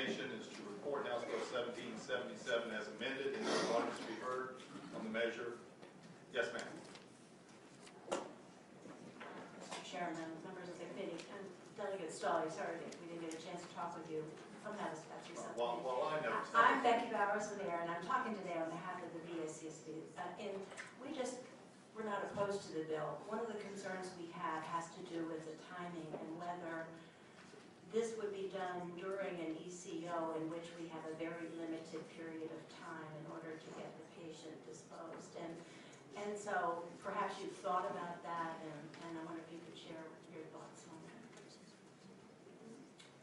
determination is to report House Bill 1777 as amended. Any audience to be heard on the measure? Yes, ma'am. Mr. Chairman, members of the committee, and Delegate Stolley, sorry that we didn't get a chance to talk with you. Somehow this got through something. Well, I know. I'm Becky Bowers with AIR, and I'm talking today on behalf of the VACSB. And we're not opposed to the bill. One of the concerns we have has to do with the timing and whether this would be done during an ECO in which we have a very limited period of time in order to get the patient disposed. And so perhaps you've thought about that, and I wonder if you could share your thoughts on that.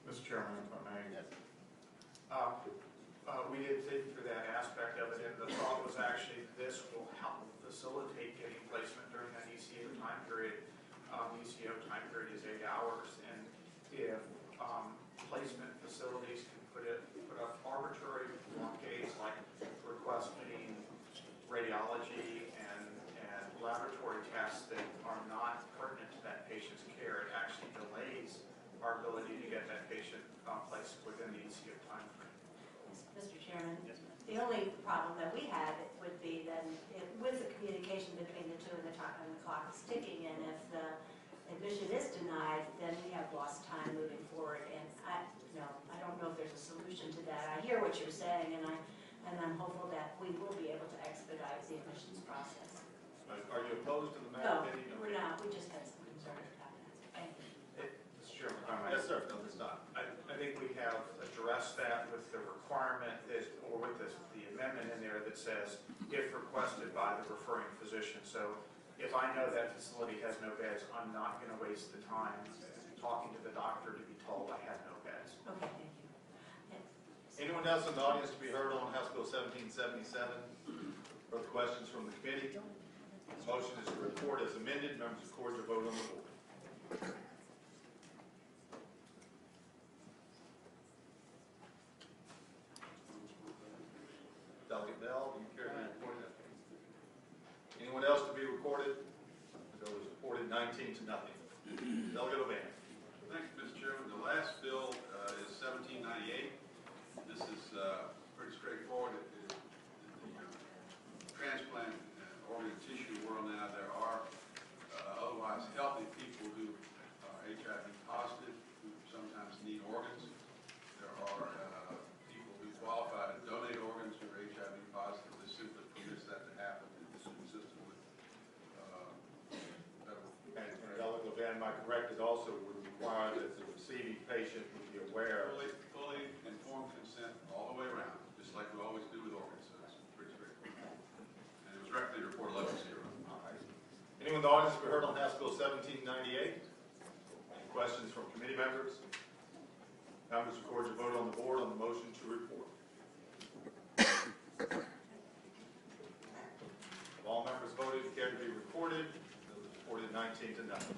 Mr. Chairman, if I may. Yes. We did think through that aspect of it, and the thought was actually this will help facilitate getting placement during that ECO time period. The ECO time period is 8 hours, and if placement facilities can put up arbitrary blockades like requesting radiology and laboratory tests that are not pertinent to that patient's care, it actually delays our ability to get that patient placed within the ECO time frame. Mr. Chairman, yes, the only problem that we had would be then with the communication between the two and the clock is ticking, and if the admission is denied, then we have lost time moving forward. And I don't know if there's a solution to that. I hear what you're saying, and I'm hopeful that we will be able to expedite the admissions process. Are you opposed to the matter? No, we're not. We just had some concerns about that. Thank you. Mr. Chairman, Yes, sir. No, it's not. I think we have addressed that with the requirement that, or with the amendment in there that says if requested by the referring physician. So if I know that facility has no beds, I'm not going to waste the time talking to the doctor to be told I have no beds. Okay, thank you. Anyone else in the audience to be heard on House Bill 1777? Further questions from the committee? The motion is to report as amended. Members of the court to vote on the board. Delegate Bell, do you care to be recorded? Anyone else to be recorded? The bill is reported 19 to nothing. Delegate O'Bannon. Thank you, Mr. Chairman. The last bill is 1798. This is pretty straightforward. The transplant organ and tissue world now, there are otherwise healthy people who are HIV positive, who sometimes need organs. There are people who qualify to donate organs who are HIV positive. This simply permits that to happen. It's consistent with federal. And Delegate O'Bannon, am I correct, it also would require that the receiving patient would be aware of Fully informed consent all the way around, just like we always do with organs. So it's pretty straightforward. And it was directly reported 11-0. All right. Anyone in the audience to be heard on House Bill 1798? Any questions from committee members? Members of court to vote on the board on the motion to report. Have all members voted, care to be recorded? It was reported 19 to nothing.